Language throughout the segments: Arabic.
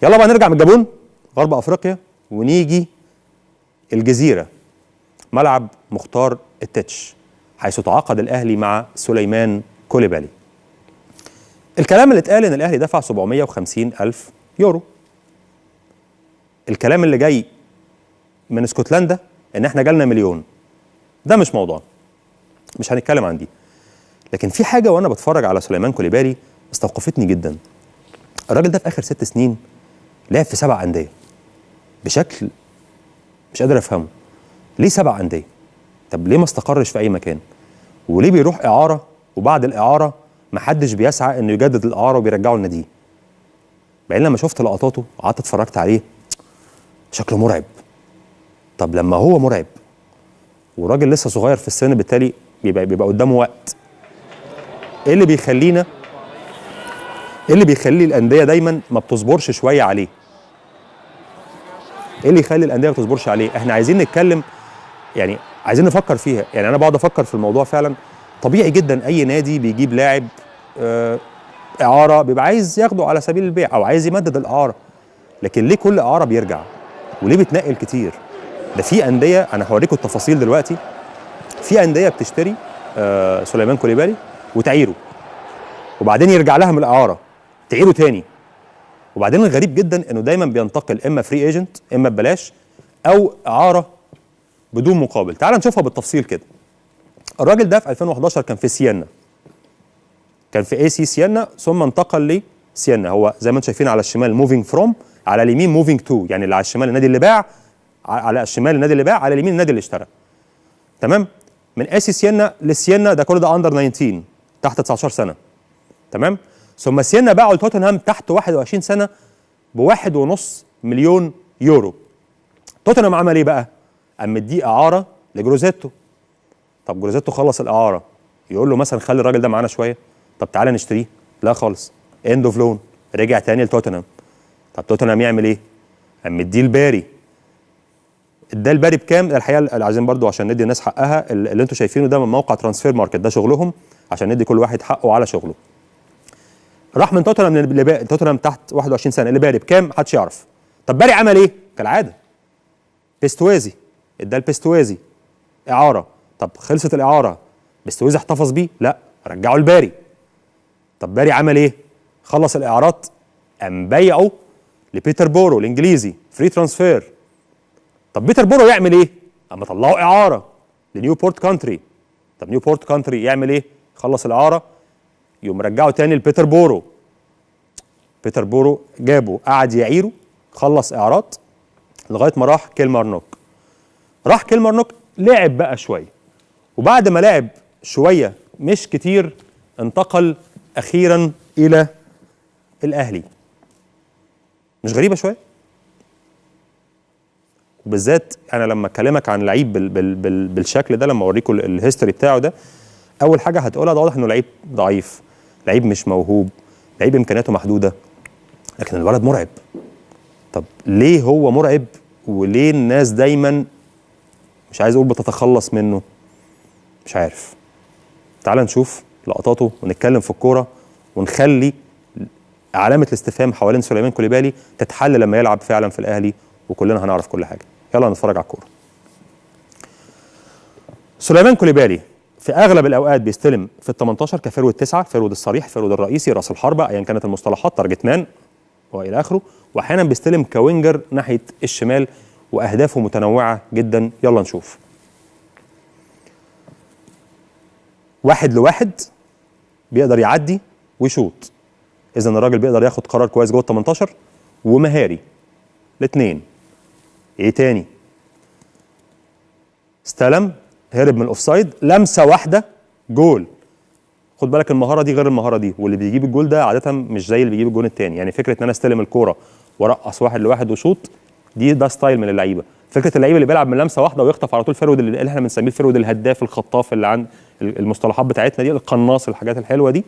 يلا بقى نرجع من الجابون غرب افريقيا ونيجي الجزيره، ملعب مختار التتش، حيث تعاقد الاهلي مع سليمان كوليبالي. الكلام اللي اتقال ان الاهلي دفع 750,000 يورو. الكلام اللي جاي من اسكتلندا ان احنا جالنا مليون. ده مش موضوع، مش هنتكلم عن دي. لكن في حاجه وانا بتفرج على سليمان كوليبالي استوقفتني جدا. الراجل ده في اخر 6 سنين لعب في 7 انديه بشكل مش قادر افهمه. ليه 7 انديه؟ طب ليه ما استقرش في اي مكان؟ وليه بيروح اعاره وبعد الاعاره محدش بيسعى انه يجدد الاعاره وبيرجعه لناديه؟ بعدين لما شفت لقطاته قعدت اتفرجت عليه شكله مرعب. طب لما هو مرعب وراجل لسه صغير في السن بالتالي بيبقى قدامه وقت، ايه اللي بيخلي الانديه دايما ما بتصبرش شويه عليه؟ ايه اللي يخلي الانديه ما تصبرش عليه؟ احنا عايزين نتكلم، يعني عايزين نفكر فيها. يعني انا بقعد افكر في الموضوع فعلا. طبيعي جدا اي نادي بيجيب لاعب اعاره بيبقى عايز ياخده على سبيل البيع او عايز يمدد الاعاره، لكن ليه كل اعاره بيرجع؟ وليه بتنقل كتير؟ ده في انديه، انا هوريكم التفاصيل دلوقتي، في انديه بتشتري سليمان كوليبالي وتعيره وبعدين يرجع لها من الاعاره تعيره تاني. وبعدين الغريب جدا انه دايما بينتقل اما فري ايجنت اما ببلاش او اعاره بدون مقابل. تعال نشوفها بالتفصيل كده. الراجل ده في 2011 كان في سيانا، كان في اي سي سيانا ثم انتقل لسيانا. هو زي ما انتم شايفين على الشمال موفينج فروم، على اليمين موفينج تو، يعني اللي على الشمال النادي اللي باع، على الشمال النادي اللي باع، على اليمين النادي اللي اشترى. تمام؟ من اي سي سيانا لسيانا، ده كل ده اندر 19 تحت 19 سنه. تمام؟ ثم سيانا باعوا لتوتنهام تحت 21 سنه ب1.5 مليون يورو. توتنهام عمل ايه بقى؟ قام مديه اعاره لجروزيتو. طب جروزيتو خلص الاعاره، يقول له مثلا خلي الراجل ده معانا شويه، طب تعالى نشتريه. لا خالص، اند اوف لون، رجع تاني لتوتنهام. طب توتنهام يعمل ايه؟ قام مديه الباري. اداه الباري بكام؟ الحقيقه اللي عايزين برضو عشان ندي الناس حقها، اللي انتم شايفينه ده من موقع ترانسفير ماركت، ده شغلهم عشان ندي كل واحد حقه على شغله. راح من توتنهام توتنهام تحت 21 سنه الباري بكام؟ محدش يعرف. طب باري عمل ايه؟ كالعاده بيستوازي، اداه البيستوازي اعاره. طب خلصت الاعاره، بيستوازي احتفظ بيه؟ لا، رجعوا الباري. طب باري عمل ايه؟ خلص الاعارات، قام بيعه لبيتر بورو الانجليزي فري ترانسفير. طب بيتر بورو يعمل ايه؟ قام طلعوا اعاره لنيوبورت كانتري. طب نيوبورت كانتري يعمل ايه؟ خلص الاعاره، يقوم رجعه تاني لبيتر بورو. بيتر بورو جابه قعد يعيره، خلص اعارات لغايه ما راح كيلمارنوك. راح كيلمارنوك لعب بقى شويه، وبعد ما لعب شويه مش كتير انتقل اخيرا الى الاهلي. مش غريبه شويه؟ وبالذات انا لما اكلمك عن لعيب بالشكل ده، لما اوريكم الهيستوري بتاعه ده، اول حاجه هتقولها ده واضح انه لعيب ضعيف، لعيب مش موهوب، لعيب امكانياته محدوده، لكن الولد مرعب. طب ليه هو مرعب وليه الناس دايما مش عايز اقول بتتخلص منه؟ مش عارف. تعال نشوف لقطاته ونتكلم في الكوره ونخلي علامه الاستفهام حوالين سليمان كوليبالي تتحل لما يلعب فعلا في الاهلي وكلنا هنعرف كل حاجه. يلا نتفرج على الكوره. سليمان كوليبالي في اغلب الاوقات بيستلم في ال 18 كفرود 9، فرود الصريح، فرود الرئيسي، راس الحربه، ايا كانت المصطلحات، تارجت مان والى اخره، واحيانا بيستلم كوينجر ناحيه الشمال، واهدافه متنوعه جدا. يلا نشوف. 1 لواحد بيقدر يعدي ويشوط، اذا الراجل بيقدر ياخد قرار كويس جوه ال 18 ومهاري. الاثنين. ايه تاني؟ استلم، هرب من الاوفسايد، لمسه واحده، جول. خد بالك المهاره دي غير المهاره دي، واللي بيجيب الجول ده عاده مش زي اللي بيجيب الجول الثاني. يعني فكره ان انا استلم الكوره وارقص 1 لواحد وشوط، ده ستايل من اللعيبه. فكره اللعيبه اللي بيلعب من لمسه واحده ويخطف على طول، فرود اللي احنا بنسميه الفرود الهداف الخطاف، اللي عند المصطلحات بتاعتنا دي، القناص، الحاجات الحلوه دي،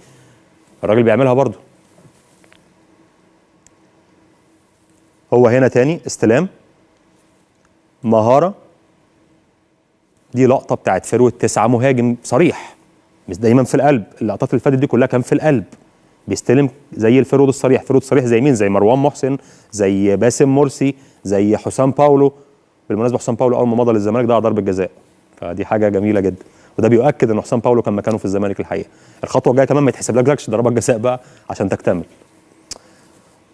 الراجل بيعملها برضه. هو هنا تاني استلام، مهاره، دي لقطه بتاعت فرود 9 مهاجم صريح، مش دايما في القلب. اللقطات اللي فاتت دي كلها كان في القلب، بيستلم زي الفرود الصريح. فرود صريح زي مين؟ زي مروان محسن، زي باسم مرسي، زي حسام باولو. بالمناسبه حسام باولو اول ما مضى للزمالك ضيع ضربه جزاء، فدي حاجه جميله جدا، وده بيؤكد ان حسام باولو كان مكانه في الزمالك الحقيقه. الخطوه الجايه كمان ما يتحسبلكش ضربات جزاء بقى عشان تكتمل.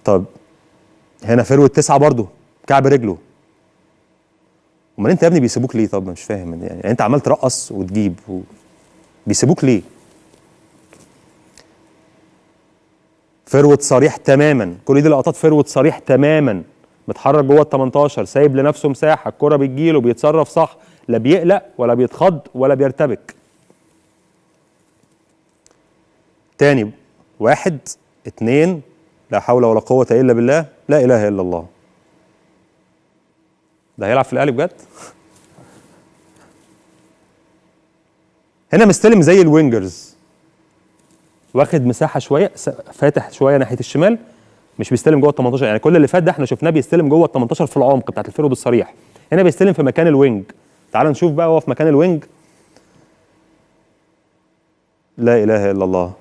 طب هنا فرود 9 برضه كعب رجله. امال انت يا ابني بيسيبوك ليه؟ طب مش فاهم يعني انت عمال ترقص وتجيب بيسيبوك ليه؟ فرود صريح تماما، كل دي لقطات فرود صريح تماما، متحرك جوه ال 18، سايب لنفسه مساحه، الكره بتجيله، بيتصرف صح، لا بيقلق ولا بيتخض ولا بيرتبك. تاني 1 2 لا حول ولا قوه الا بالله، لا اله الا الله. ده هيلعب في الاهلي بجد؟ هنا مستلم زي الوينجرز، واخد مساحه شويه، فاتح شويه ناحيه الشمال، مش بيستلم جوه ال 18. يعني كل اللي فات ده احنا شفناه بيستلم جوه ال 18 في العمق بتاعت الفرود الصريح، هنا بيستلم في مكان الوينج. تعال نشوف بقى هو في مكان الوينج. لا اله الا الله،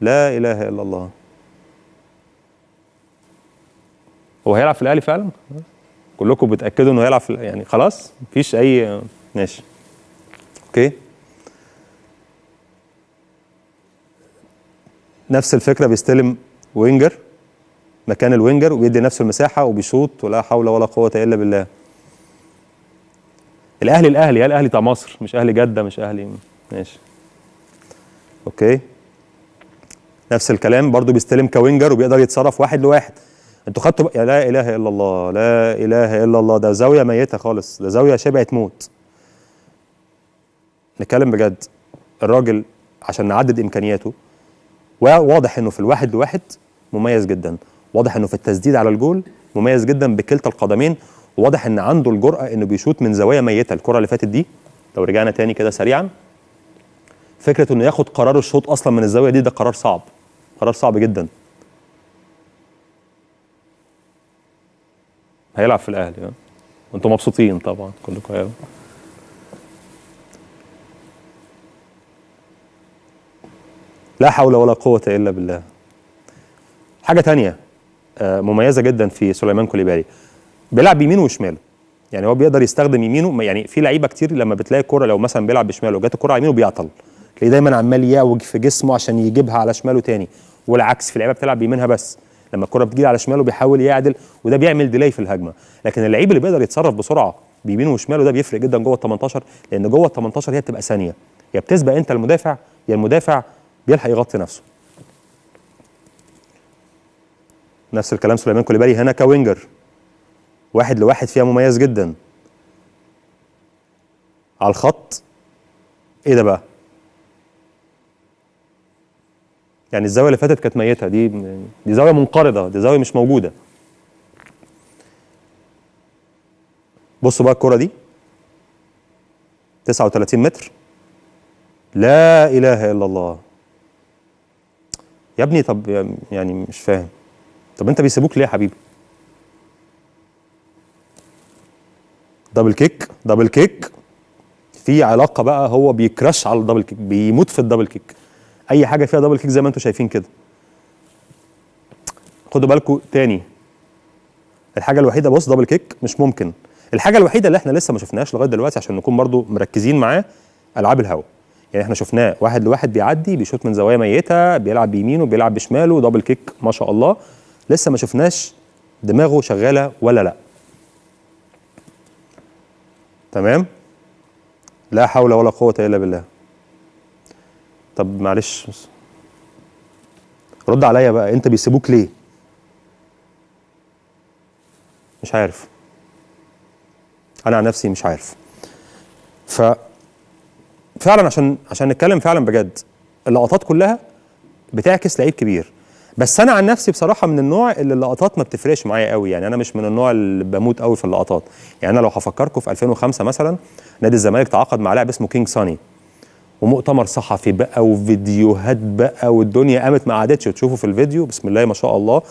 لا اله الا الله. هو هيلعب في الاهلي فعلا؟ كلكم بتاكدوا انه هيلعب في يعني خلاص مفيش اي ماشي اوكي. نفس الفكره، بيستلم وينجر مكان الوينجر وبيدي نفسه المساحه وبيشوط، ولا حول ولا قوه الا بالله. الاهلي يا الاهلي بتاع مصر، مش اهلي جده، مش اهلي ماشي اوكي. نفس الكلام برضو بيستلم كوينجر وبيقدر يتصرف 1 لواحد. انتوا خدتوا يا لا اله الا الله، لا اله الا الله. ده زاويه ميته خالص، ده زاويه شبه موت. نتكلم بجد، الراجل عشان نعدد امكانياته، واضح انه في ال1 لواحد مميز جدا، واضح انه في التسديد على الجول مميز جدا بكلتا القدمين، وواضح ان عنده الجرأه انه بيشوط من زوايا ميته. الكره اللي فاتت دي لو رجعنا تاني كده سريعا، فكره انه ياخد قرار الشوط اصلا من الزاويه دي، ده قرار صعب، قرار صعب جدا. هيلعب في الاهلي وانتم مبسوطين طبعا كلكم. لا حول ولا قوه الا بالله. حاجه تانية مميزه جدا في سليمان كوليبالي، بيلعب بيمينه وشماله. يعني هو بيقدر يستخدم يمينه، يعني في لعيبه كتير لما بتلاقي الكوره لو مثلا بيلعب بشماله وجات الكوره على يمينه بيعطل، تلاقيه دايما عمال يعوج في جسمه عشان يجيبها على شماله تاني، والعكس في لعيبه بتلعب بيمينها بس، لما الكوره بتجي على شماله بيحاول يعدل، وده بيعمل ديلاي في الهجمه. لكن اللعيب اللي بيقدر يتصرف بسرعه بيمينه وشماله ده بيفرق جدا جوه ال 18، لان جوه ال 18 هي بتبقى ثانيه، يا بتسبق انت المدافع يا المدافع بيلحق يغطي نفسه. نفس الكلام سليمان كوليبالي هنا كوينجر، 1 لواحد فيها مميز جدا على الخط. ايه ده بقى؟ يعني الزاويه اللي فاتت كانت ميته، دي زاويه منقرضه، دي زاويه مش موجوده. بصوا بقى الكره دي 39 متر، لا اله الا الله يا ابني. طب يعني مش فاهم، طب انت بيسيبوك ليه يا حبيبي؟ دبل كيك، دبل كيك في علاقه بقى، هو بيكراش على الدبل كيك، بيموت في الدبل كيك، اي حاجه فيها دبل كيك زي ما انتم شايفين كده. خدوا بالكم تاني، الحاجه الوحيده، بص دبل كيك مش ممكن. الحاجه الوحيده اللي احنا لسه ما شفناهاش لغايه دلوقتي عشان نكون برضو مركزين معاه، العاب الهوا. يعني احنا شفناه 1 لواحد بيعدي، بيشوط من زوايا ميته، بيلعب بيمينه بيلعب بشماله، دبل كيك ما شاء الله. لسه ما شفناش دماغه شغاله ولا لا. تمام؟ لا حول ولا قوه الا بالله. طب معلش رد عليا بقى، انت بيسيبوك ليه؟ مش عارف، انا عن نفسي مش عارف. فعلا عشان نتكلم فعلا بجد، اللقطات كلها بتعكس لعيب كبير. بس انا عن نفسي بصراحه من النوع اللي اللقطات ما بتفرقش معايا قوي، يعني انا مش من النوع اللي بموت قوي في اللقطات. يعني انا لو هفكركم في 2005 مثلا، نادي الزمالك تعاقد مع لاعب اسمه كينج ساني، ومؤتمر صحفي بقى وفيديوهات بقى، والدنيا قامت ما قعدتش. تشوفوا في الفيديو بسم الله ما شاء الله،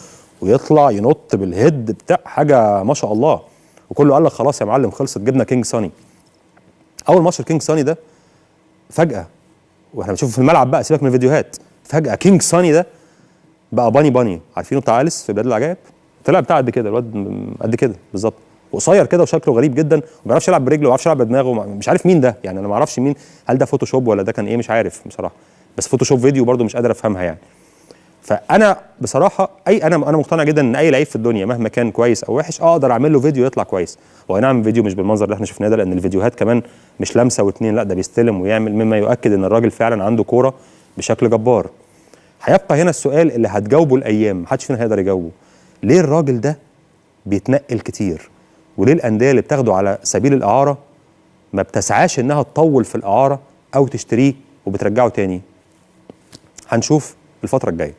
ويطلع ينط بالهيد بتاع حاجه ما شاء الله، وكله قال لك خلاص يا معلم خلصت جبنا كينج ساني. اول ماتش كينج ساني ده فجاه، واحنا بنشوفه في الملعب بقى، سيبك من الفيديوهات، فجاه كينج ساني ده بقى باني عارفينه بتاع اليس في بلاد العجائب؟ طلع بتاع قد كده، الواد قد كده بالظبط، وقصير كده وشكله غريب جدا، وما بيعرفش يلعب برجله وما بيعرفش يلعب بدماغه، مش عارف مين ده يعني، انا ما اعرفش مين، هل ده فوتوشوب ولا ده كان ايه، مش عارف بصراحه، بس فوتوشوب فيديو برده مش قادر افهمها يعني. فانا بصراحه انا مقتنع جدا ان اي لعيب في الدنيا مهما كان كويس او وحش اقدر اعمل له فيديو يطلع كويس. هو نعم فيديو مش بالمنظر اللي احنا شفناه ده، لان الفيديوهات كمان مش لمسه واتنين، لا ده بيستلم ويعمل، مما يؤكد ان الراجل فعلا عنده كوره بشكل جبار. هيبقى هنا السؤال اللي هتجاوبه الايام، محدش فينا هيقدر يجاوبه، ليه الراجل ده بيتنقل كتير؟ وليه الانديه اللي بتاخده على سبيل الاعاره ما بتسعاش انها تطول في الاعاره او تشتريه وبترجعه تاني؟ هنشوف الفتره الجايه.